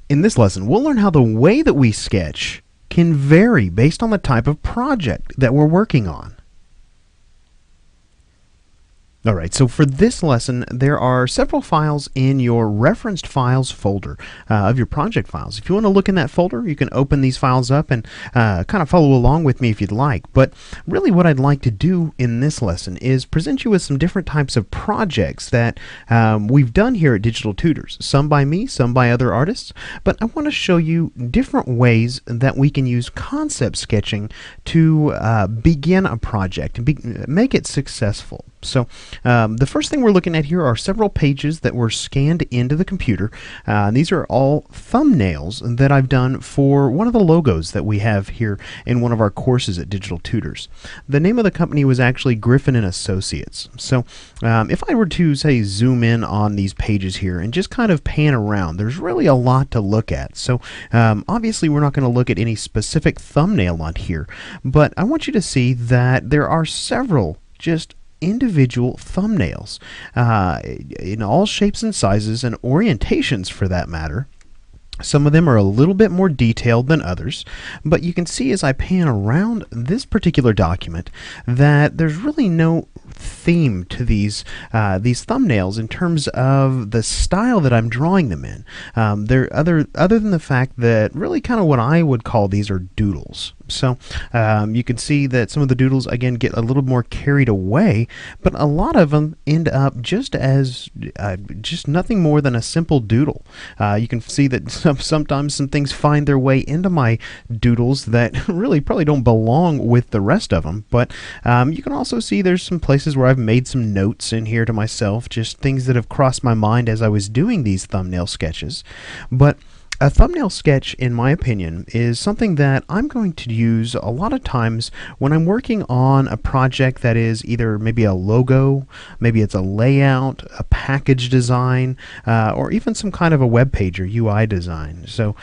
In this lesson, we'll learn how the way that we sketch can vary based on the type of project that we're working on. Alright, so for this lesson, there are several files in your referenced files folder of your project files. If you want to look in that folder, you can open these files up and kind of follow along with me if you'd like. But really what I'd like to do in this lesson is present you with some different types of projects that we've done here at Digital Tutors. Some by me, some by other artists. But I want to show you different ways that we can use concept sketching to begin a project and make it successful. So the first thing we're looking at here are several pages that were scanned into the computer. These are all thumbnails that I've done for one of the logos that we have here in one of our courses at Digital Tutors. The name of the company was actually Griffin and Associates. So if I were to say zoom in on these pages here and just kind of pan around, there's really a lot to look at. So obviously we're not going to look at any specific thumbnail on here, but I want you to see that there are several just individual thumbnails in all shapes and sizes and orientations for that matter. Some of them are a little bit more detailed than others, but you can see as I pan around this particular document that there's really no theme to these thumbnails in terms of the style that I'm drawing them in. They're other than the fact that really kind of what I would call these are doodles. So you can see that some of the doodles again get a little more carried away, but a lot of them end up just as just nothing more than a simple doodle. You can see that sometimes some things find their way into my doodles that really probably don't belong with the rest of them, but you can also see there's some places where I've made some notes in here to myself, just things that have crossed my mind as I was doing these thumbnail sketches. But a thumbnail sketch, in my opinion, is something that I'm going to use a lot of times when I'm working on a project that is either maybe a logo, maybe it's a layout, a package design, or even some kind of a web page or UI design. So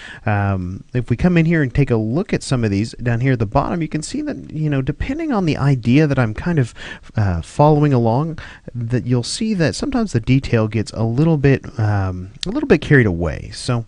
if we come in here and take a look at some of these down here at the bottom, you can see that, you know, depending on the idea that I'm kind of following along, that you'll see that sometimes the detail gets a little bit carried away. So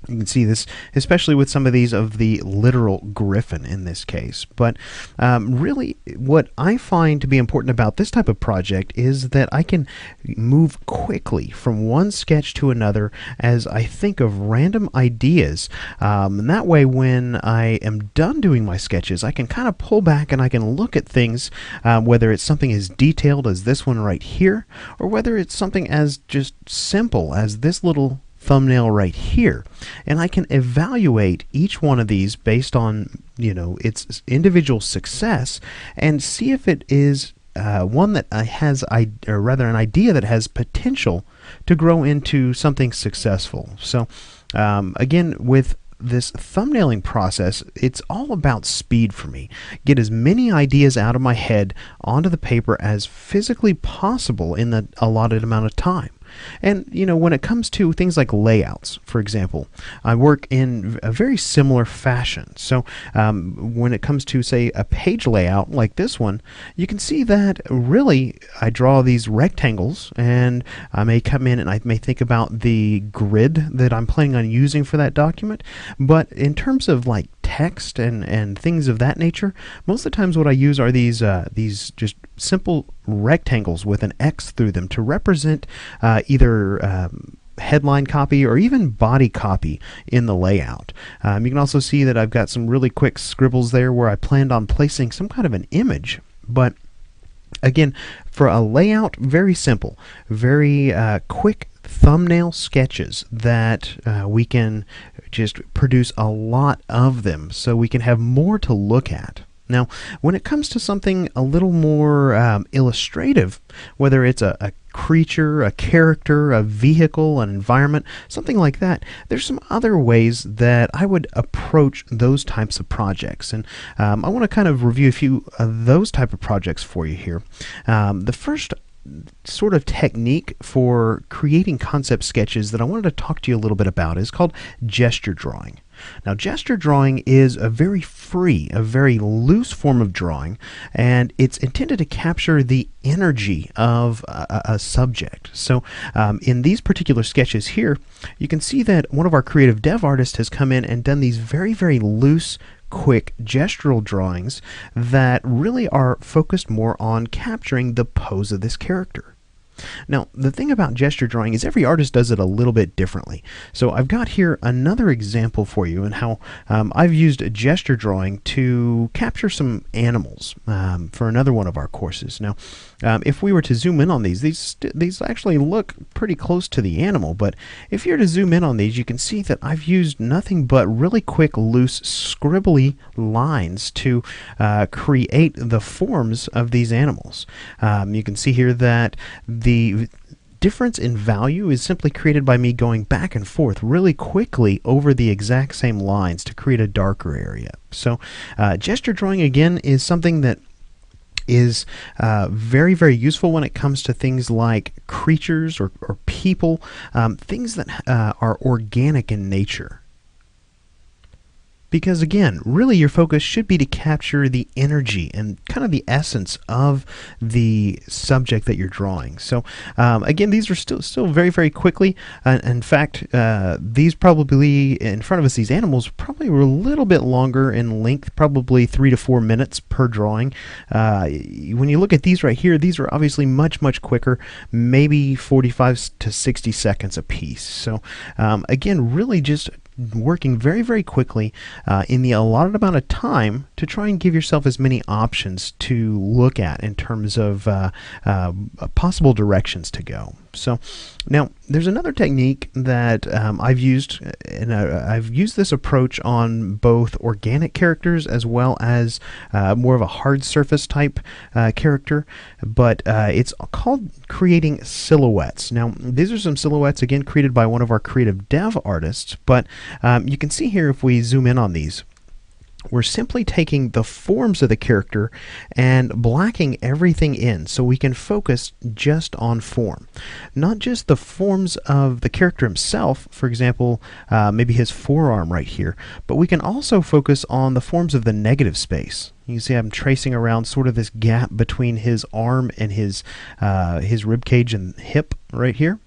you can see this, especially with some of these of the literal griffin in this case. But really, what I find to be important about this type of project is that I can move quickly from one sketch to another as I think of random ideas. And that way, when I am done doing my sketches, I can kind of pull back and I can look at things, whether it's something as detailed as this one right here, or whether it's something as just simple as this little thumbnail right here, and I can evaluate each one of these based on, you know, its individual success and see if it is one that has, or rather an idea that has potential to grow into something successful. So again, with this thumbnailing process, it's all about speed for me. Get as many ideas out of my head onto the paper as physically possible in the allotted amount of time. And, you know, when it comes to things like layouts, for example, I work in a very similar fashion. So when it comes to, say, a page layout like this one, you can see that really I draw these rectangles, and I may come in and I may think about the grid that I'm planning on using for that document. But in terms of like text and things of that nature, most of the times what I use are these just simple rectangles with an X through them to represent either headline copy or even body copy in the layout. You can also see that I've got some really quick scribbles there where I planned on placing some kind of an image. But again, for a layout, very simple, very quick thumbnail sketches that we can just produce a lot of them so we can have more to look at. Now, when it comes to something a little more illustrative, whether it's a creature, a character, a vehicle, an environment, something like that, there's some other ways that I would approach those types of projects. And I want to kind of review a few of those type of projects for you here. The first sort of technique for creating concept sketches that I wanted to talk to you a little bit about is called gesture drawing. Now, gesture drawing is a very free, a very loose form of drawing, and it's intended to capture the energy of a subject. So in these particular sketches here, you can see that one of our creative dev artists has come in and done these very, very loose, quick gestural drawings that really are focused more on capturing the pose of this character. Now, the thing about gesture drawing is every artist does it a little bit differently. So I've got here another example for you and how I've used gesture drawing to capture some animals for another one of our courses. Now, if we were to zoom in on these actually look pretty close to the animal, but if you're to zoom in on these, you can see that I've used nothing but really quick, loose, scribbly lines to create the forms of these animals. You can see here that the difference in value is simply created by me going back and forth really quickly over the exact same lines to create a darker area. So gesture drawing, again, is something that is very, very useful when it comes to things like creatures or people, things that are organic in nature. Because again, really your focus should be to capture the energy and kind of the essence of the subject that you're drawing. So again, these are still very, very quickly. In fact, these probably in front of us, these animals probably were a little bit longer in length, probably 3 to 4 minutes per drawing. When you look at these right here, these are obviously much, much quicker, maybe 45 to 60 seconds a piece. So again, really just working very, very quickly in the allotted amount of time to try and give yourself as many options to look at in terms of possible directions to go. So now there's another technique that I've used, and I've used this approach on both organic characters as well as more of a hard surface type character, but it's called creating silhouettes. Now these are some silhouettes, again, created by one of our creative dev artists, but you can see here if we zoom in on these, we're simply taking the forms of the character and blacking everything in so we can focus just on form. Not just the forms of the character himself, for example, maybe his forearm right here, but we can also focus on the forms of the negative space. You can see I'm tracing around sort of this gap between his arm and his rib cage and hip right here.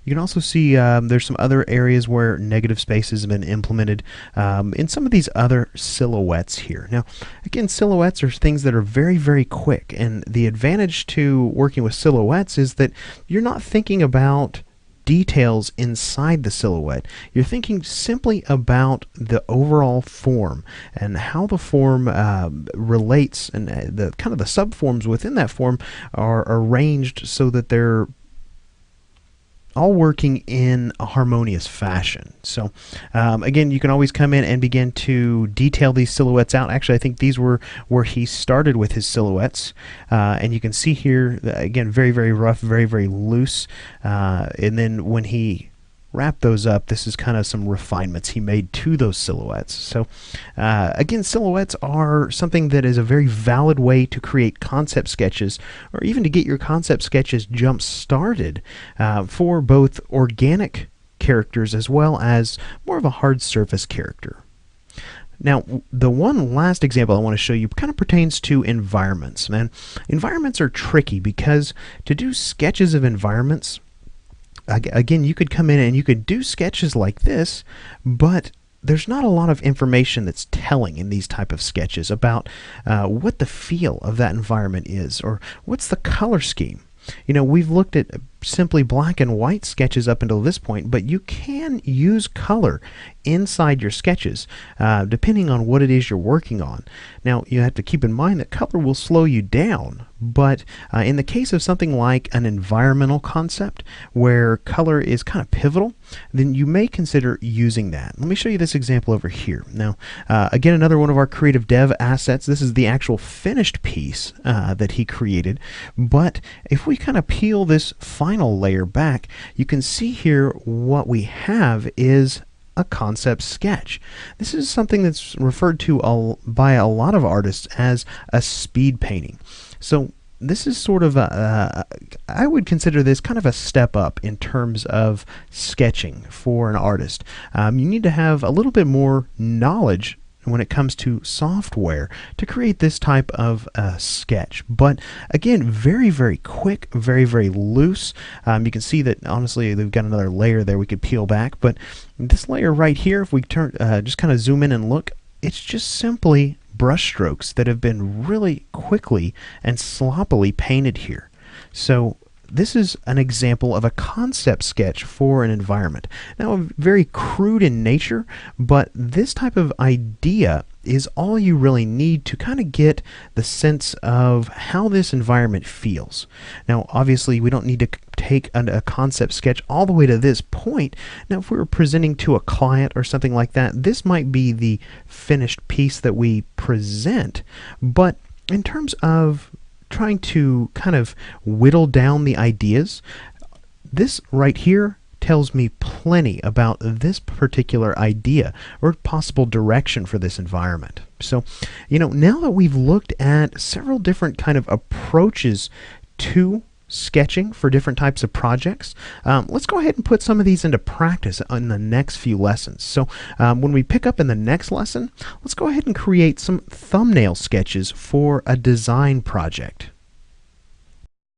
You can also see there's some other areas where negative spaces have been implemented in some of these other silhouettes here. Now, again, silhouettes are things that are very, very quick, and the advantage to working with silhouettes is that you're not thinking about details inside the silhouette. You're thinking simply about the overall form and how the form relates, and the kind of the subforms within that form are arranged so that they're all working in a harmonious fashion. So again, you can always come in and begin to detail these silhouettes out. Actually, I think these were where he started with his silhouettes, and you can see here again, very, very rough, very, very loose, and then when he wrap those up, this is kind of some refinements he made to those silhouettes. So again, silhouettes are something that is a very valid way to create concept sketches, or even to get your concept sketches jump started for both organic characters as well as more of a hard surface character. Now, the one last example I want to show you kind of pertains to environments. Man, environments are tricky because to do sketches of environments, again, you could come in and you could do sketches like this, but there's not a lot of information that's telling in these type of sketches about what the feel of that environment is, or what's the color scheme. You know, we've looked at simply black and white sketches up until this point, but you can use color inside your sketches depending on what it is you're working on. Now, you have to keep in mind that color will slow you down, but in the case of something like an environmental concept where color is kind of pivotal, then you may consider using that. Let me show you this example over here. Now, again, another one of our creative dev assets. This is the actual finished piece that he created, but if we kind of peel this final layer back, you can see here what we have is a concept sketch. This is something that's referred to by a lot of artists as a speed painting. So this is sort of I would consider this kind of a step up in terms of sketching for an artist. You need to have a little bit more knowledge when it comes to software to create this type of sketch. But again, very, very quick, very, very loose. You can see that honestly they've got another layer there we could peel back, but this layer right here, if we turn just kind of zoom in and look, it's just simply brush strokes that have been really quickly and sloppily painted here. So this is an example of a concept sketch for an environment. Now, very crude in nature, but this type of idea is all you really need to kind of get the sense of how this environment feels. Now, obviously, we don't need to take a concept sketch all the way to this point. Now, if we were presenting to a client or something like that, this might be the finished piece that we present. But in terms of trying to kind of whittle down the ideas, this right here tells me plenty about this particular idea or possible direction for this environment. So, now that we've looked at several different kind of approaches to sketching for different types of projects, let's go ahead and put some of these into practice in the next few lessons. So when we pick up in the next lesson, let's go ahead and create some thumbnail sketches for a design project.